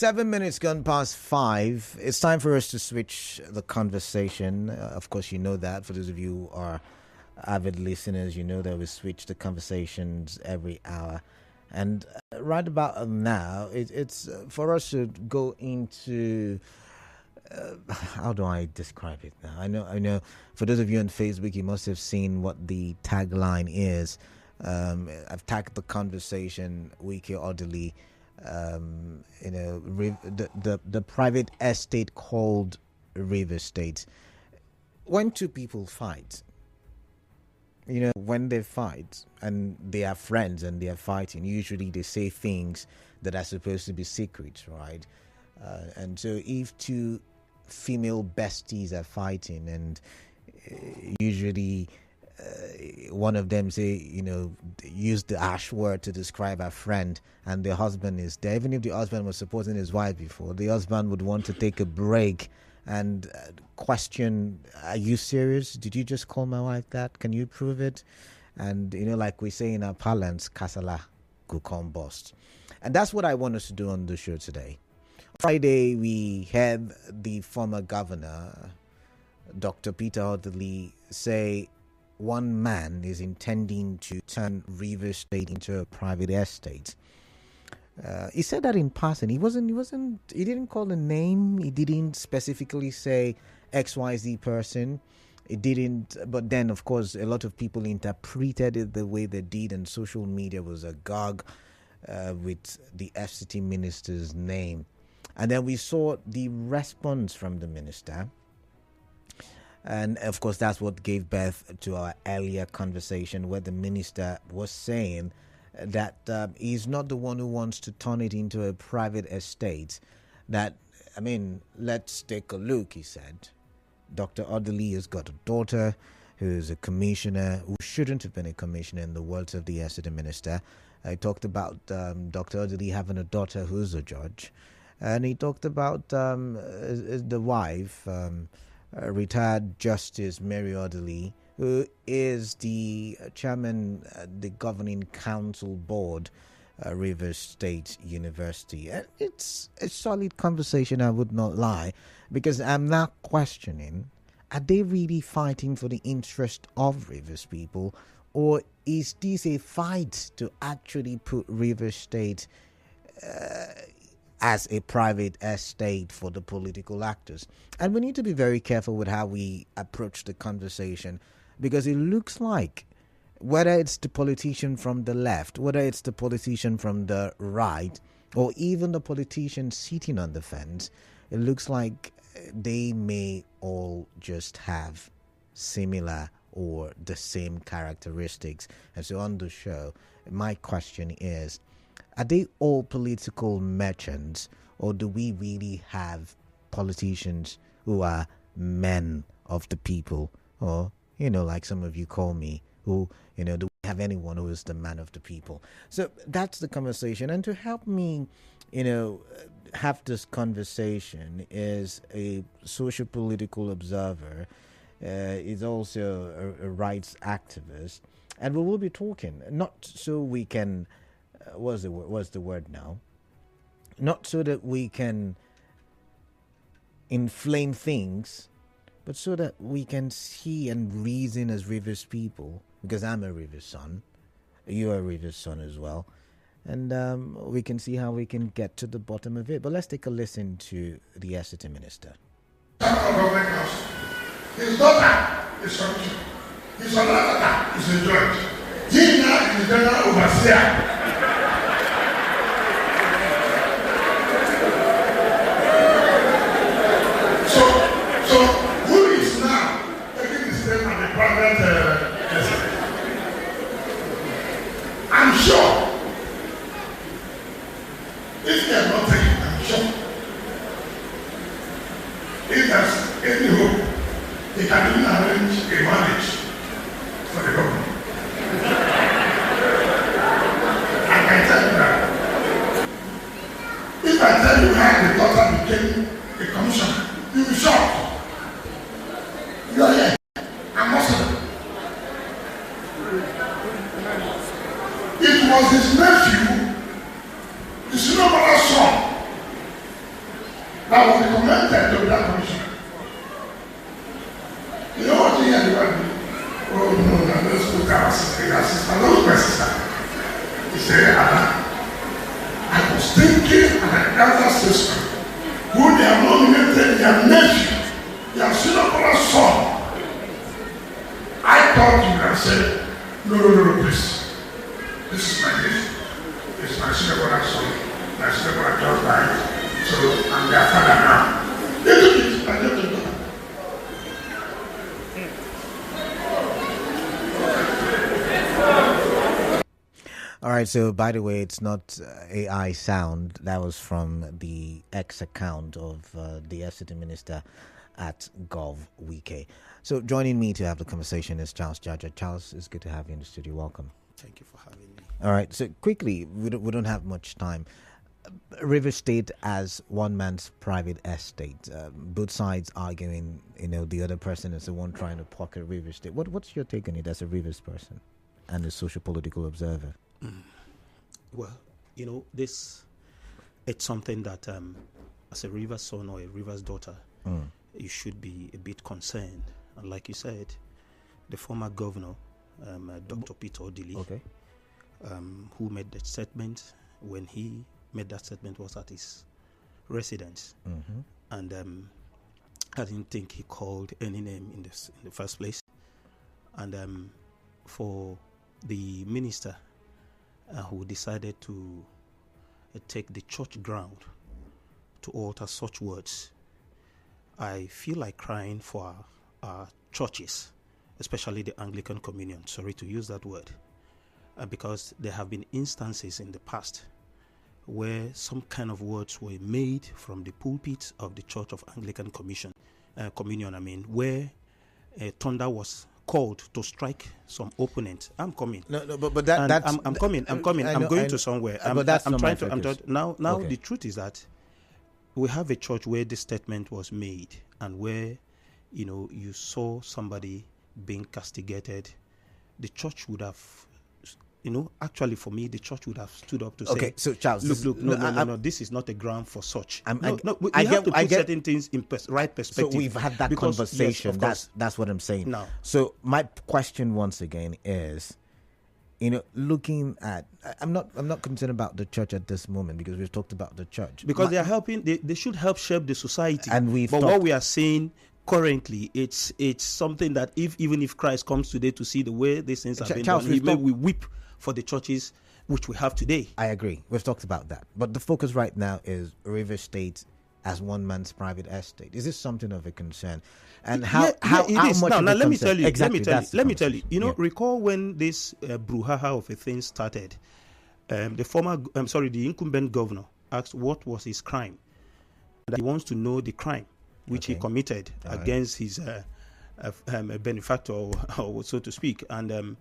7 minutes gone past 5. It's time for us to switch the conversation. Of course, you know that. For those of you who are avid listeners, you know that we switch the conversations every hour. And right about now, it's for us to go into... how do I describe it now? I know. For those of you on Facebook, you must have seen what the tagline is. I've tagged the conversation, Wike, Odili. The private estate called River State. When two people fight, when they fight and they are friends and they are fighting, usually they say things that are supposed to be secrets, right? And so if two female besties are fighting and usually one of them say, use the ash word to describe a friend, and the husband is there. Even if the husband was supporting his wife before, the husband would want to take a break and question, are you serious? Did you just call my wife that? Can you prove it? And, like we say in our parlance, kasala go come bust. And that's what I want us to do on the show today. Friday, we had the former governor, Dr. Peter Odili, say one man is intending to turn River State into a private estate. He said that in passing. He didn't call a name. He didn't specifically say XYZ person. It didn't, but then of course a lot of people interpreted it the way they did, and social media was agog with the FCT minister's name. And then we saw the response from the minister. And of course, that's what gave birth to our earlier conversation where the minister was saying that he's not the one who wants to turn it into a private estate. Let's take a look, he said. Dr. Odili has got a daughter who's a commissioner, who shouldn't have been a commissioner in the words of the SCT minister. I talked about Dr. Odili having a daughter who's a judge. And he talked about the wife, retired Justice Mary Odili, who is the chairman, the governing council board, Rivers State University. And it's a solid conversation, I would not lie, because I'm not questioning, are they really fighting for the interest of Rivers people, or is this a fight to actually put Rivers State as a private estate for the political actors? And we need to be very careful with how we approach the conversation, because it looks like whether it's the politician from the left, whether it's the politician from the right, or even the politician sitting on the fence, it looks like they may all just have similar or the same characteristics. And so on the show, my question is, are they all political merchants, or do we really have politicians who are men of the people? Or, like some of you call me, who, do we have anyone who is the man of the people? So that's the conversation. And to help me, have this conversation is a socio-political observer, is also a rights activist. And we will be talking, not so we can... what's the word now? Not so that we can inflame things, but so that we can see and reason as Rivers people, because I'm a Rivers son, you're a Rivers son as well, and we can see how we can get to the bottom of it. But let's take a listen to the SCT minister. His daughter is Socio. His other daughter is a judge. He now is the general overseer. So who is now taking the state and the private estate? I'm sure if they are not taking, I'm sure if there's any hope, they can even arrange a marriage for the government. I can tell you that. If I tell you how the daughter became a commissioner, you'll be shocked. You are here. I'm Muslim. It was his nephew, his senior brother's son, here, oh no, let's put our sister, don't my sister. He said, I was thinking of an elder sister who they have nominated their nephew, their Socio-Political son. I thought you would have said, no, please. This is my gift. It's my Socio-Political son. My Socio-Political just died. So I'm their father now. They took it. I took it. All right, so by the way, it's not AI sound. That was from the X account of the FCT minister at Wike. So joining me to have the conversation is Charles Jaja. Charles, it's good to have you in the studio. Welcome. Thank you for having me. All right, so quickly, we don't have much time. River State as one man's private estate. Both sides arguing, the other person is the one trying to pocket River State. What's your take on it as a Rivers person and a socio-political observer? Well, it's something that as a Rivers son or a Rivers daughter, you should be a bit concerned. And like you said, the former governor, Dr. Peter Odili, who made that statement, when he made that statement was at his residence. And I didn't think he called any name in the first place. And for the minister who decided to take the church ground to utter such words, I feel like crying for our churches, especially the Anglican Communion. Sorry to use that word, because there have been instances in the past where some kind of words were made from the pulpit of the Church of Anglican Communion, where thunder was called to strike some opponent. I'm coming. No, but that's I'm coming. I'm going to somewhere. But that's not my focus. Now the truth is that we have a church where this statement was made, and where you saw somebody being castigated. The church would have, actually for me, the church would have stood up to say, okay, so Charles, look, no, this is not a ground for such. We have to put certain things in right perspective. So we've had that conversation. Yes, that's what I'm saying. Now, so my question once again is, looking at, I'm not concerned about the church at this moment, because we've talked about the church. Because they are helping, they should help shape the society. And what we are saying currently, it's something that even if Christ comes today to see the way these things have been done, we weep for the churches which we have today. I agree. We've talked about that. But the focus right now is River State as one man's private estate. Is this something of a concern? And how it is. much now of a let me concern? tell you. Exactly, Let me tell you. Recall when this brouhaha of a thing started, the incumbent governor asked what was his crime. That he wants to know the crime which he committed against his benefactor, or so to speak, and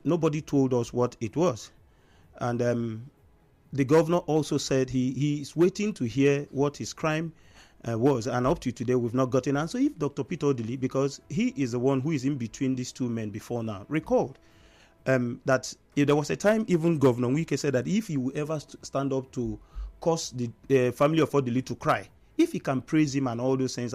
nobody told us what it was. And the governor also said he is waiting to hear what his crime was, and up to today we've not gotten an answer. If Dr. Peter Odili, because he is the one who is in between these two men before now, recalled that there was a time even Governor Wike said that if he will ever stand up to cause the family of Odili to cry, if he can praise him and all those things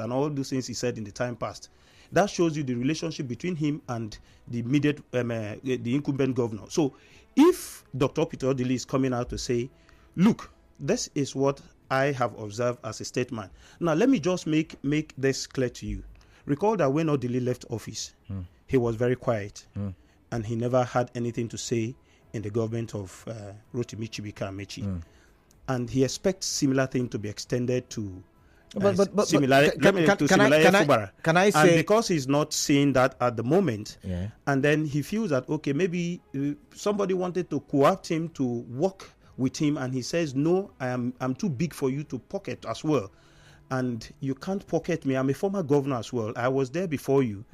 he said in the time past, that shows you the relationship between him and the immediate, the incumbent governor. So if Dr. Peter Odili is coming out to say, look, this is what I have observed as a statement. Now, let me just make this clear to you. Recall that when Odili left office, he was very quiet, and he never had anything to say in the government of Rotimi Chibika Amechi. And he expects similar thing to be extended to Can I say, and because he's not seeing that at the moment, yeah, and then he feels that okay, maybe somebody wanted to co-opt him to work with him, and he says, no, I'm too big for you to pocket as well, and you can't pocket me. I'm a former governor as well. I was there before you,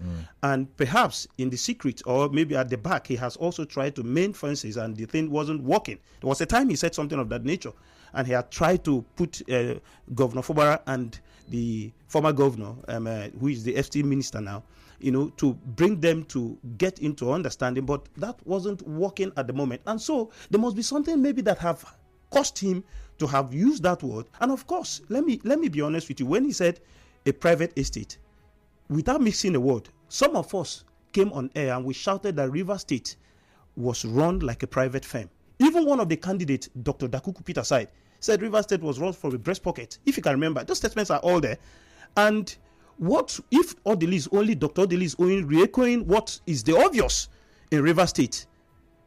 and perhaps in the secret or maybe at the back, he has also tried to mend fences, and the thing wasn't working. There was a time he said something of that nature, and he had tried to put Governor Fubara and the former governor, who is the FT minister now, to bring them to get into understanding, but that wasn't working at the moment. And so there must be something maybe that have caused him to have used that word. And of course, let me be honest with you. When he said a private estate, without mixing a word, some of us came on air and we shouted that River State was run like a private firm. Even one of the candidates, Dr. Dakuku Peter Side, said River State was run from a breast pocket. If you can remember, those statements are all there. And what if Odili is only, Dr. Odili is only re-echoing what is the obvious in River State?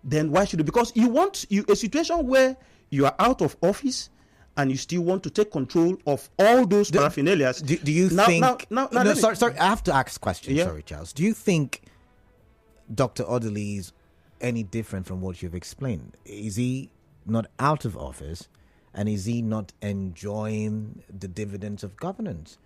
Then why should it? Because you want a situation where you are out of office and you still want to take control of all those paraphernalia. Do you think? Sorry, I have to ask a question. Yeah. Sorry, Charles. Do you think Dr. Odili is any different from what you've explained? Is he not out of office, and is he not enjoying the dividends of governance?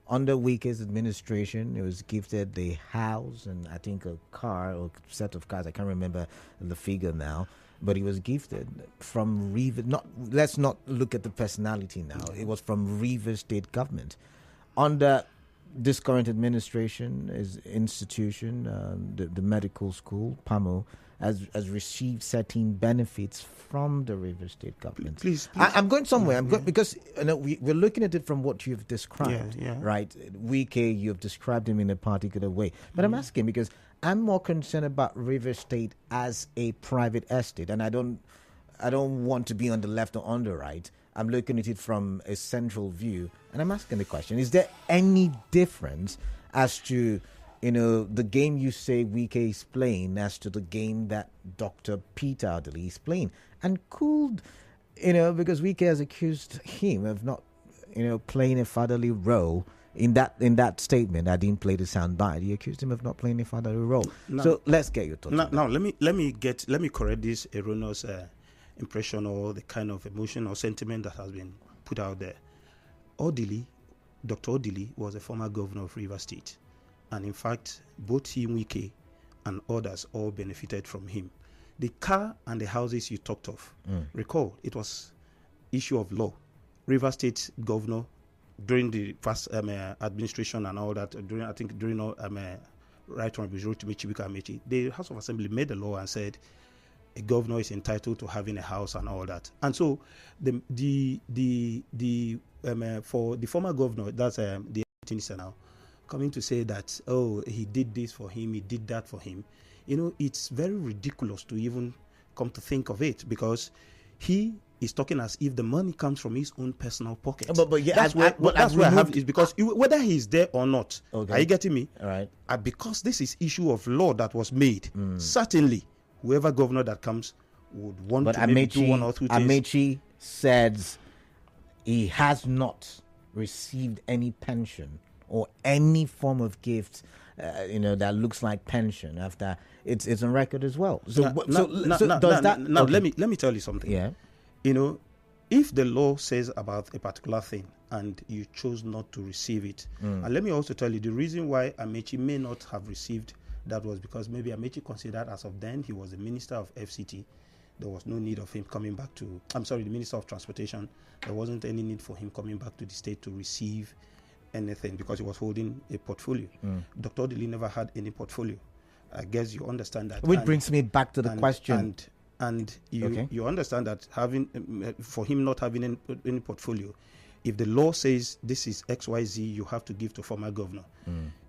Under Wike's administration, he was gifted the house and I think a car or set of cars. I can't remember the figure now, but he was gifted from Rivers. Let's not look at the personality now. It was from Rivers State government. Under this current administration, his institution, the medical school, PAMO, has received certain benefits from the Rivers State government. Please. I'm going somewhere. Because we're looking at it from what you've described, right? Wike, you've described him in a particular way. But I'm asking because I'm more concerned about Rivers State as a private estate, and I don't want to be on the left or on the right. I'm looking at it from a central view, and I'm asking the question: is there any difference as to the game you say Wike is playing as to the game that Dr. Peter Odili is playing? And because Wike has accused him of not, playing a fatherly role in that statement. I didn't play the soundbite. He accused him of not playing a fatherly role. So let's get your thoughts. Now let me correct this erroneous impression or the kind of emotion or sentiment that has been put out there. Dr. Odili was a former governor of Rivers State. And in fact, both him, Wike, and others all benefited from him. The car and the houses you talked of, recall, it was issue of law. Rivers State governor, during the first administration and all that, during Right Honorable Rotimi Chibuka Amechi, the House of Assembly made a law and said a governor is entitled to having a house and all that. And so for the former governor, that's the minister now, coming to say that, he did this for him, he did that for him. It's very ridiculous to even come to think of it, because he is talking as if the money comes from his own personal pocket. But yeah, that's where I have is because whether he's there or not, are you getting me? All right. Because this is issue of law that was made, certainly whoever governor that comes would want to maybe do one or two things. Amechi says he has not received any pension or any form of gift, that looks like pension. After it's on record as well. Let me tell you something. Yeah. If the law says about a particular thing and you chose not to receive it, and let me also tell you the reason why Amechi may not have received that was because maybe Amechi considered as of then he was the minister of FCT. There was no need of him coming back to. the Minister of Transportation. There wasn't any need for him coming back to the state to receive anything because he was holding a portfolio. Dr. Odili never had any portfolio. I guess you understand that. Which brings me back to the question. And you understand that for him not having any portfolio, if the law says this is XYZ, you have to give to former governor.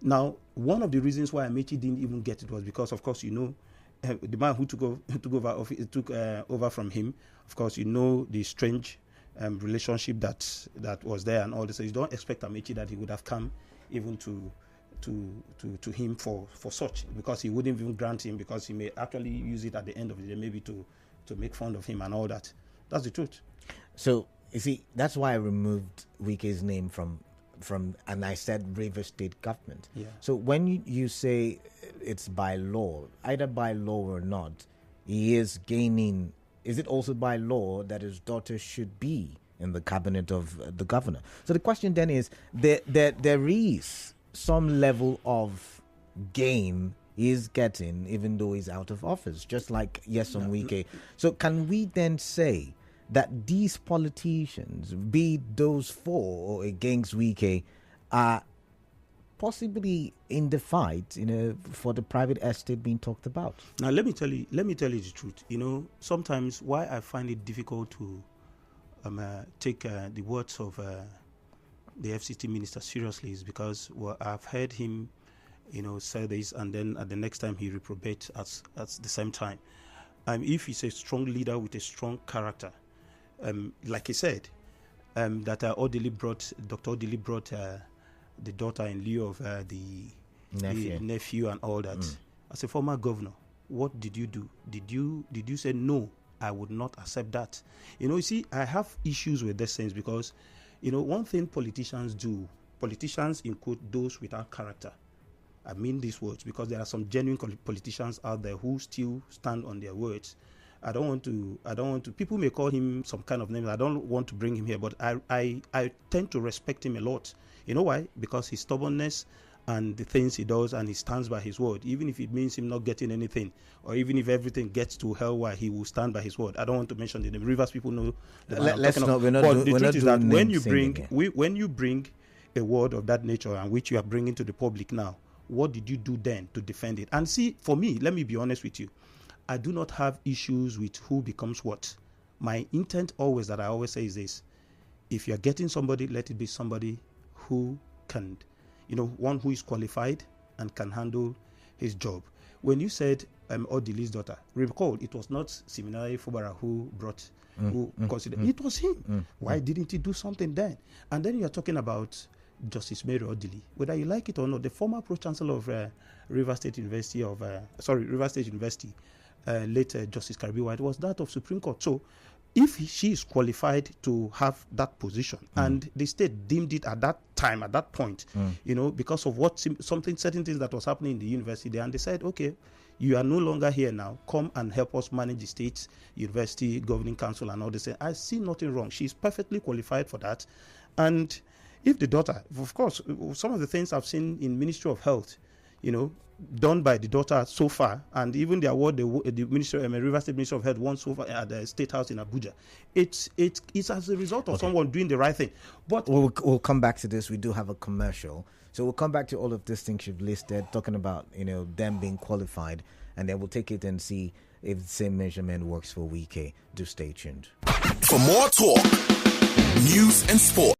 Now, one of the reasons why Amechi didn't even get it was because, of course, the man who took over from him, of course, the strange relationship that was there and all this. So you don't expect Amechi that he would have come even to him for such, because he wouldn't even grant him, because he may actually use it at the end of the day maybe to make fun of him and all that. That's the truth. So you see, that's why I removed Wike's name from and I said Rivers State government. Yeah. So when you say it's by law, either by law or not, he is gaining. Is it also by law that his daughter should be in the cabinet of the governor? So the question then is, there is some level of gain he is getting even though he's out of office, just like Wike. So can we then say that these politicians, be those for or against Wike, are possibly in the fight, for the private estate being talked about? Now, let me tell you the truth. Sometimes why I find it difficult to take the words of the FCT minister seriously is because I've heard him, say this, and then at the next time he reprobate at the same time. If he's a strong leader with a strong character, like he said, that Dr. Odili brought the daughter in lieu of the nephew and all that. As a former governor, what did you do? Did you say no? I would not accept that. You see, I have issues with these things because, one thing politicians do, politicians include those without character. I mean these words because there are some genuine politicians out there who still stand on their words. I don't want to, people may call him some kind of name. I don't want to bring him here, but I tend to respect him a lot. You know why? Because his stubbornness and the things he does, and he stands by his word, even if it means him not getting anything, or even if everything gets to hell, why he will stand by his word. I don't want to mention the name. Rivers people know. Let's not. We're not. But the we're truth not is that doing when you bring a word of that nature and which you are bringing to the public now, what did you do then to defend it? And see, for me, let me be honest with you. I do not have issues with who becomes what. My intent always, that I always say, is this: if you're getting somebody, let it be somebody who can, one who is qualified and can handle his job. When you said Odili's daughter, recall it was not Seminary Fubara who considered it was him. Why didn't he do something then? And then you're talking about Justice Mary Odili, whether you like it or not, the former pro-chancellor of Rivers State University, later Justice Caribbean White, was that of Supreme Court. So if she is qualified to have that position, and the state deemed it at that time, at that point, because of certain things that was happening in the university, and they said, okay, you are no longer here now, come and help us manage the state university governing council and all this. I see nothing wrong. She's perfectly qualified for that. And if the daughter, of course, some of the things I've seen in Ministry of Health, done by the daughter so far, and even the award the River State Ministry of Health won so far at the State House in Abuja, it's as a result of someone doing the right thing. But we'll come back to this. We do have a commercial, so we'll come back to all of these things you've listed, talking about them being qualified, and then we'll take it and see if the same measurement works for Wike. Do stay tuned. For more talk, news and sport.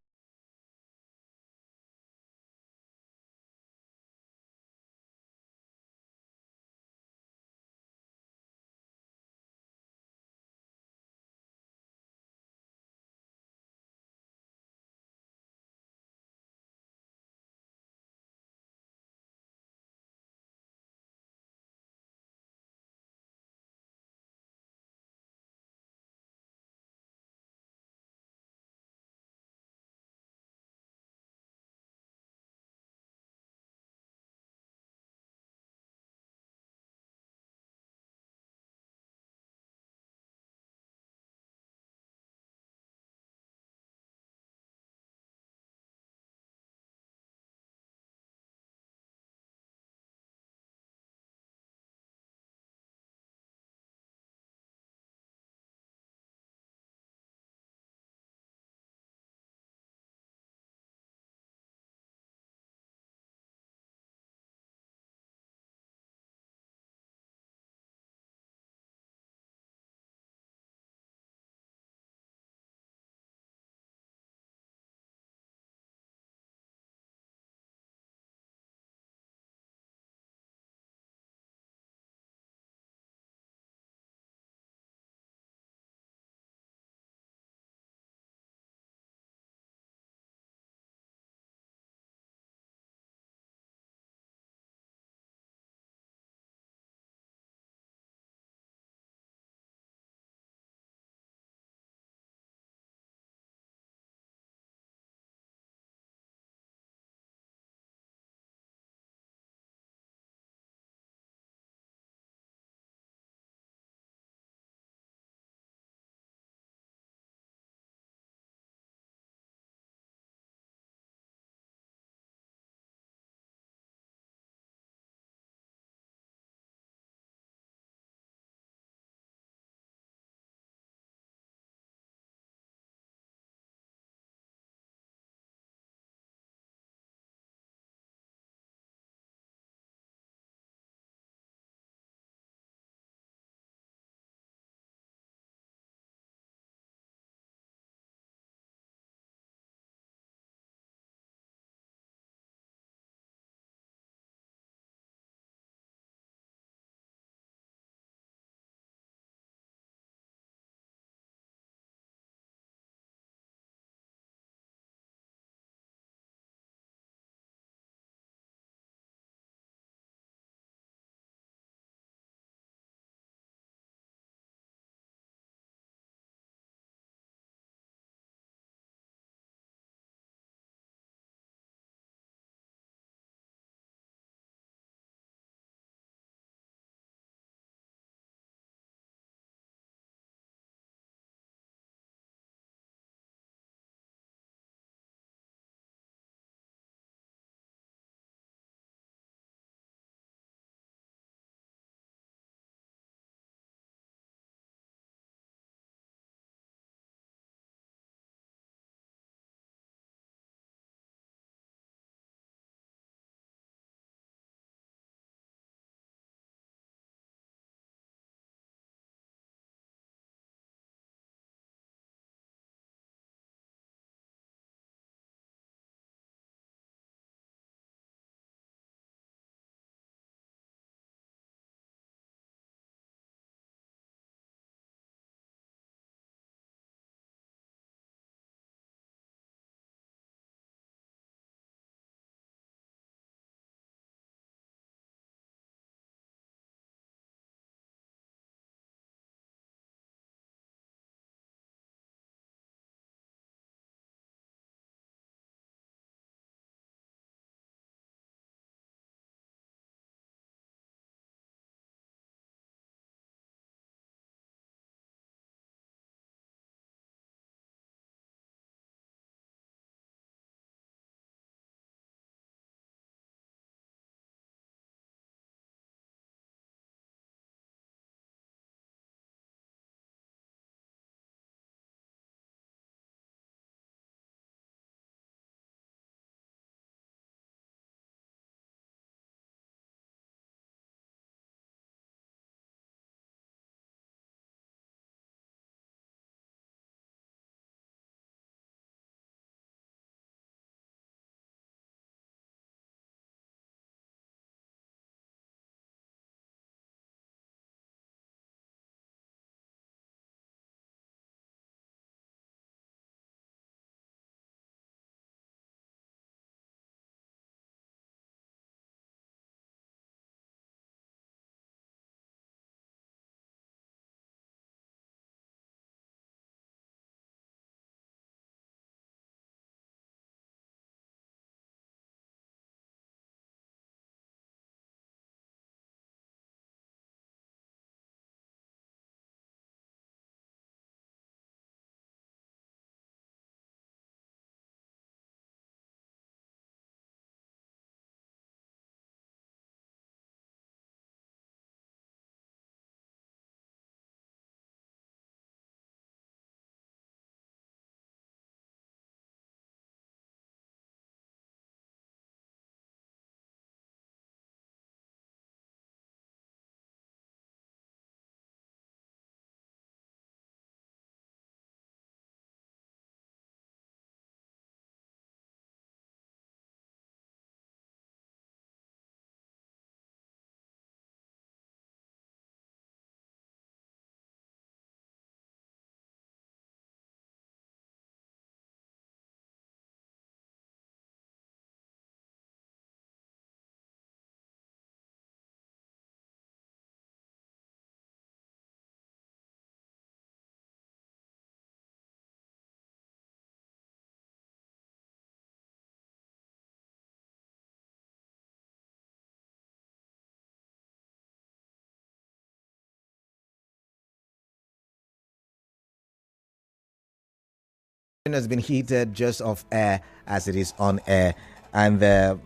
has been heated just off air as it is on air, and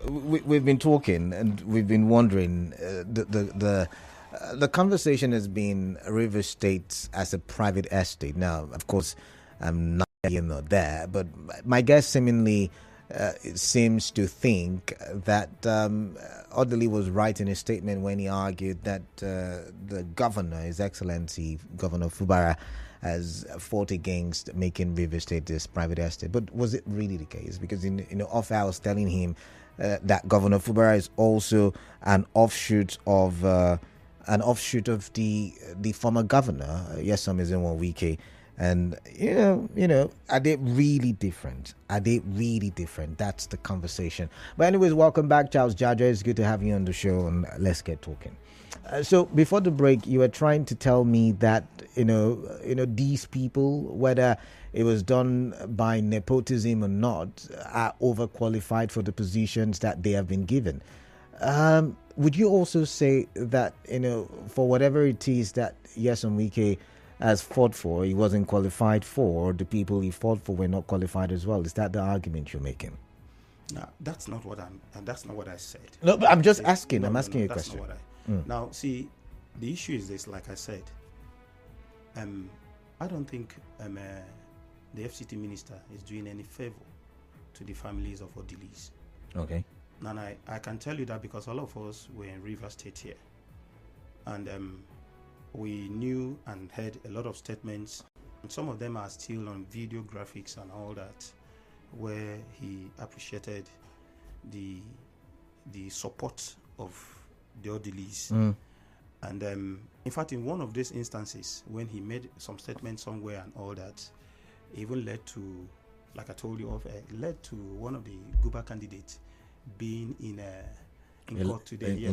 we've been talking and we've been wondering. The conversation has been River State as a private estate. Now, of course, I'm not here nor there, but my guess seemingly seems to think that Odili was right in his statement when he argued that the governor, His Excellency Governor Fubara, has fought against making River State this private estate. But was it really the case? Because off air I was telling him that Governor Fubara is also an offshoot of the former governor, Nyesom Wike. And are they really different? That's the conversation. But anyways, welcome back, Charles Jaja. It's good to have you on the show, and let's get talking. So before the break, you were trying to tell me that these people, whether it was done by nepotism or not, are overqualified for the positions that they have been given. Would you also say that for whatever it is that Nyesom Wike has fought for, he wasn't qualified for, the people he fought for were not qualified as well? Is that the argument you're making? No, that's not what I said. No, but I'm just asking. I'm asking you a question. Now, see, the issue is this. Like I said, I don't think the FCT minister is doing any favor to the families of Odilis. Okay. And I can tell you that because all of us were in River State here, and we knew and heard a lot of statements. And some of them are still on video graphics and all that, where he appreciated the support of the Odilis. And in fact, in one of these instances, when he made some statements somewhere and all that, it even led to, like I told you off, led to one of the Guba candidates being in court today,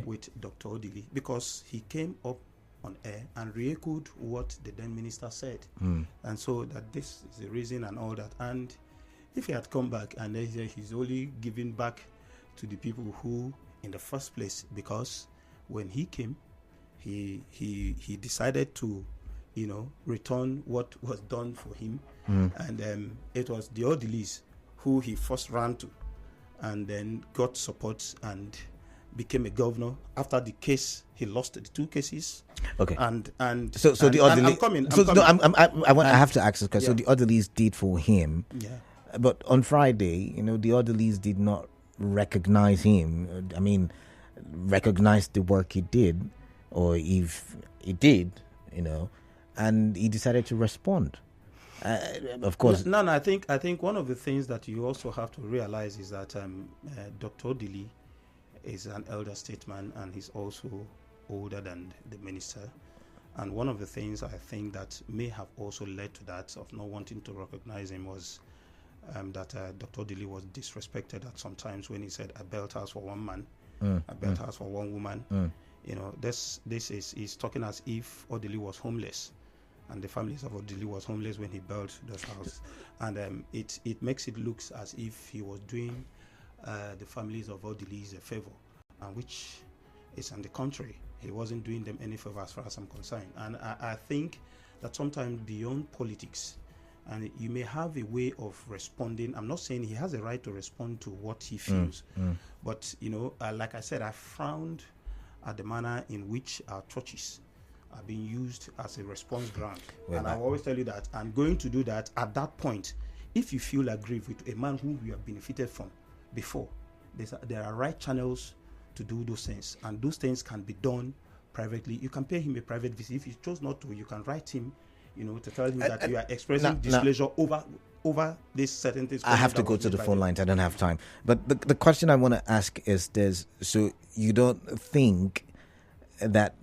with Dr. Odili, because he came up on air and re-echoed what the then minister said. And so that this is the reason and all that. And if he had come back and then he's only giving back to the people who, in the first place, because when he came, he decided to, return what was done for him. And it was the Odilis who he first ran to, and then got support and became a governor. After the case, he lost the two cases. Okay. And so the Odilis. I have to ask this question. So the Odilis did for him. Yeah. But on Friday, the Odilis did not recognize him. I mean, recognize the work he did, or if he did, and he decided to respond. Of course. No. I think one of the things that you also have to realize is that Dr. Odili is an elder statesman, and he's also older than the minister. And one of the things I think that may have also led to that of not wanting to recognize him was that Dr. Odili was disrespected at some times when he said, "I built house for one man, I built house for one woman." This is he's talking as if Odili was homeless, and the families of Odili was homeless when he built this house. And it makes it look as if he was doing the families of Odili a favor, which is on the contrary. He wasn't doing them any favor as far as I'm concerned. And I think that sometimes beyond politics, and you may have a way of responding. I'm not saying he has a right to respond to what he feels, but like I said, I frowned at the manner in which our churches are being used as a response ground. And I always tell you that I'm going to do that at that point. If you feel aggrieved with a man whom you have benefited from before, there are right channels to do those things, and those things can be done privately. You can pay him a private visit. If you chose not to, you can write him, to tell him that you are expressing displeasure over this certain things. I have to go to the phone lines. I don't have time. But the question I want to ask is this: so you don't think that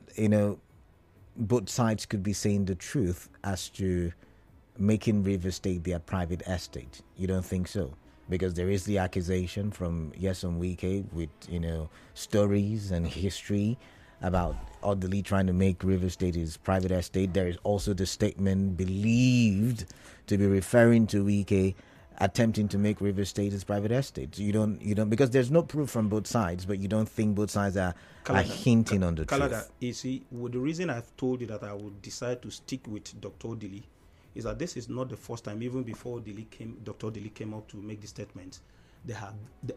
both sides could be saying the truth as to making River State their private estate? You don't think so? Because there is the accusation from Nyesom Wike with stories and history about Odili trying to make River State his private estate. There is also the statement believed to be referring to Wike attempting to make River State his private estate. You don't because there's no proof from both sides, but you don't think both sides are hinting on the truth. You see, the reason I've told you that I would decide to stick with Dr. Odili is that this is not the first time. Even before Dr. Odili came up to make the statement, the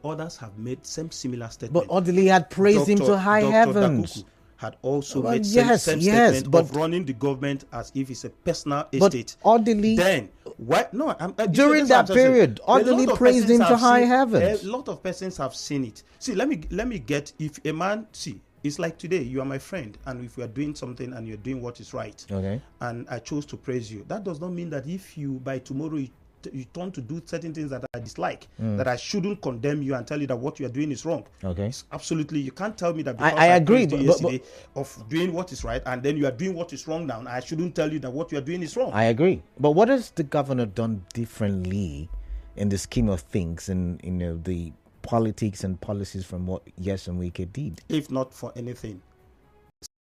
others have made some similar statements. But Odili had praised him to high heavens. Dakuku had also made same statement of running the government as if it's a personal estate. But Odili, then why? No, during that period, Odili praised him to high heavens. A lot of persons have seen it. See, let me get, if a man, see, it's like today, you are my friend, and if we are doing something and you're doing what is right, okay, and I chose to praise you, that does not mean that if you, by tomorrow, you turn to do certain things that I dislike, that I shouldn't condemn you and tell you that what you are doing is wrong. Okay. It's absolutely, you can't tell me that because I agree, praised you yesterday of doing what is right, and then you are doing what is wrong now, I shouldn't tell you that what you are doing is wrong. I agree. But what has the governor done differently in the scheme of things and the politics and policies from what Yes and Wike did? If not for anything,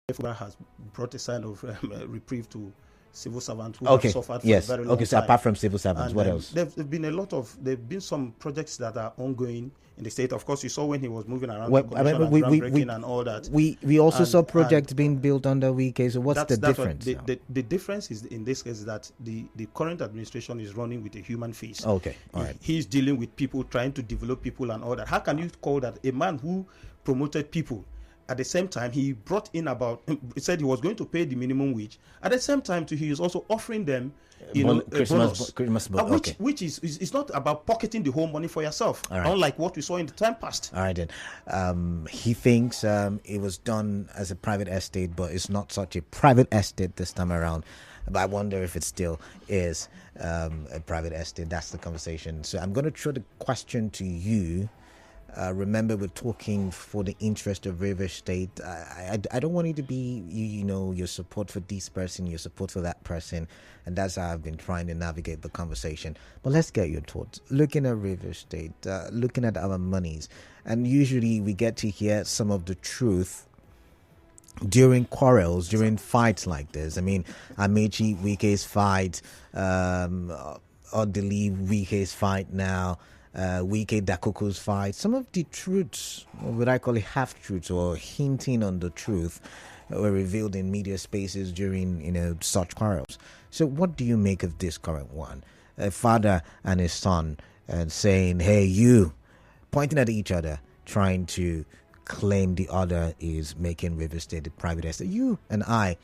has brought a sign of reprieve to civil servants who have suffered for a very long time. So apart from civil servants, what else? There've been some projects that are ongoing in the state. Of course, you saw when he was moving around groundbreaking and all that. We also saw projects being built under Wike. So what's the difference? The difference is, in this case, that the current administration is running with a human face. Okay, all right. He's dealing with people, trying to develop people and all that. How can you call that a man who promoted people? At the same time, he brought in he said he was going to pay the minimum wage. At the same time, he is also offering them, a bonus, which is not about pocketing the whole money for yourself, unlike what we saw in the time past. All right, then. He thinks it was done as a private estate, but it's not such a private estate this time around. But I wonder if it still is a private estate. That's the conversation. So I'm going to throw the question to you. Remember, we're talking for the interest of River State. I don't want it to be, your support for this person, your support for that person. And that's how I've been trying to navigate the conversation. But let's get your thoughts. Looking at River State, looking at our monies. And usually we get to hear some of the truth during quarrels, during fights like this. I mean, Amici, Wike's fight, Odili, Wike's fight now. Wike Dakuku's fight, some of the truths, or what I call it half-truths or hinting on the truth, were revealed in media spaces during, such quarrels. So what do you make of this current one? A father and his son saying, hey, you, pointing at each other, trying to claim the other is making River State a private estate. You and I,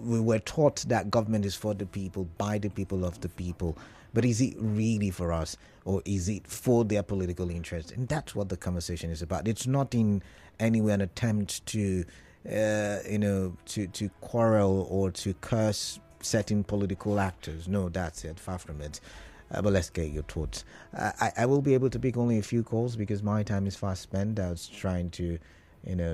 we were taught that government is for the people, by the people, of the people. But is it really for us, or is it for their political interest? And that's what the conversation is about. It's not in any way an attempt to, to quarrel or to curse certain political actors. No, that's it. Far from it. But let's get your thoughts. I will be able to pick only a few calls because my time is fast spent. I was trying to,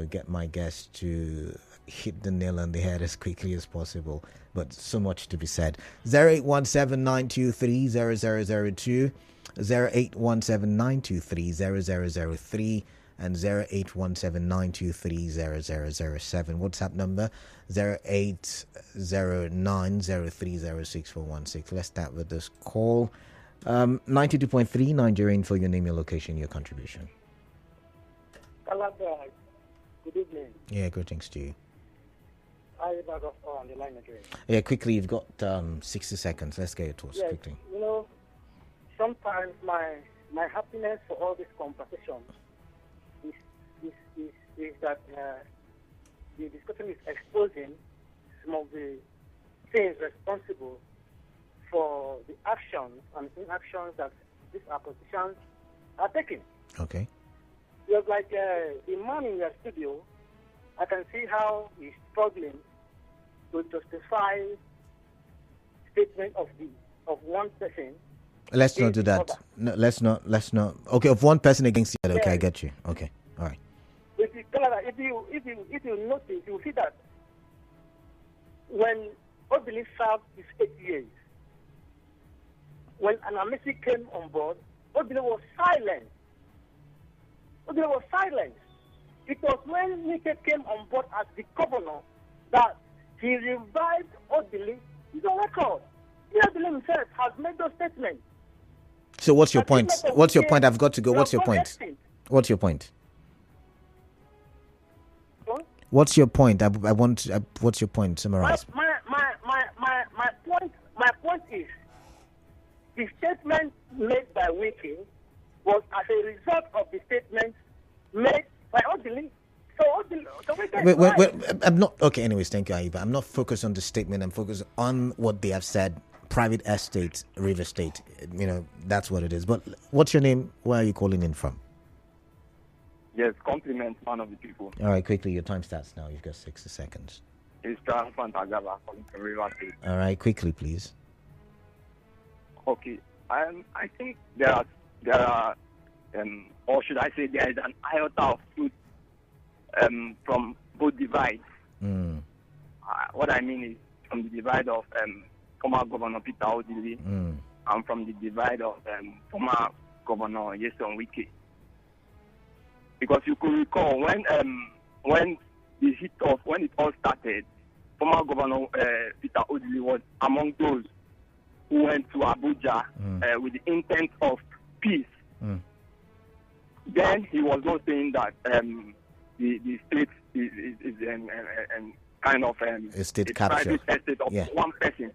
get my guests to hit the nail on the head as quickly as possible. But so much to be said. 0817-923-0002, 0817-923-0003, and 0817-923-0007. WhatsApp number 0809-0306416. Let's start with this call. 92.3 Nigerian for your name, your location, your contribution. Good evening. Yeah, greetings to you. I back up on the line again. Yeah, quickly, you've got 60 seconds. Let's get your thoughts quickly. Sometimes my happiness for all this conversation is that the discussion is exposing some of the things responsible for the actions and inactions that these oppositions are taking. Okay. Just like the man in your studio, I can see how he's struggling to justify statement of one person. Let's not do that. No, let's not. Okay, of one person against the other. Okay, I get you. Okay, all right. If you notice, you see that when Odili served his 8 years, when Anamisi came on board, Odili was silent. It was when Wike came on board as the governor that he revived Odili. It's on record. Odili himself has made those statements. So what's your point? What's your point? I've got to go. What's your point? What's your point? What's your point? I want. What's your point? Summarize. My my point is, the statement made by Wike was as a result of the statement made by Odili. So Wike is right. I'm not okay. Anyways, thank you, Aiba. I'm not focused on the statement. I'm focused on what they have said. Private estate, River State. That's what it is. But what's your name? Where are you calling in from? Yes, compliment one of the people. All right, quickly. Your time starts now. You've got 60 seconds. It's Transfant Agaba calling from River State. All right, quickly, please. Okay, I think there are, or should I say, there is an iota of truth from both divides. What I mean is from the divide of former Governor Peter Odili and from the divide of former Governor Nyesom Wike. Because you could recall when it all started, former Governor Peter Odili was among those who went to Abuja with the intent of peace. Then he was not saying that the state is kind of a state private estate of one person.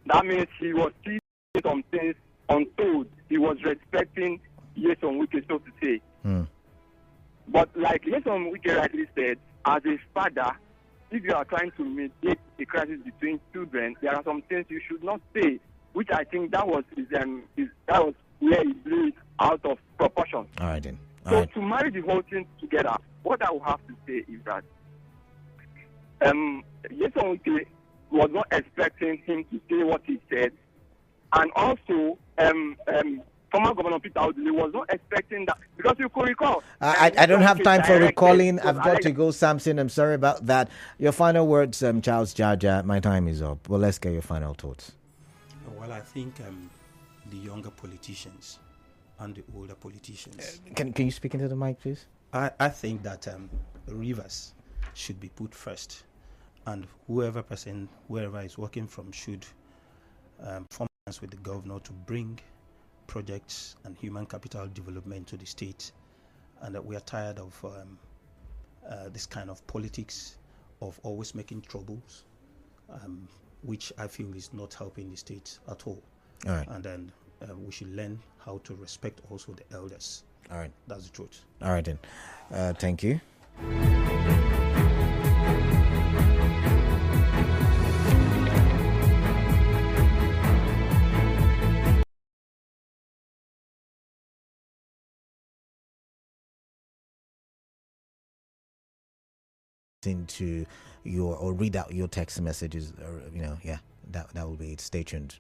That means he was keeping some things untold. He was respecting Nyesom Wike, so to say. But like Nyesom Wike rightly said, as a father, if you are trying to mediate a crisis between children, there are some things you should not say, which I think that was where he blew it out of proportion. All right, then. To marry the whole thing together, what I will have to say is that Nyesom Wike was not expecting him to say what he said, and also former Governor Peter Odili was not expecting that, because you could recall. I don't have time for recalling. I've got to go, Samson. I'm sorry about that. Your final words, Charles Jaja. My time is up. Well, let's get your final thoughts. Well, I think the younger politicians and the older politicians. Can you speak into the mic, please? I think that rivers should be put first, and whoever is working from should form plans with the governor to bring projects and human capital development to the state, and that we are tired of this kind of politics of always making troubles, which I feel is not helping the state at all. All right. And then we should learn how to respect also the elders. All right. That's the truth. All right, then. Thank you. Into or read out your text messages, that will be it. Stay tuned.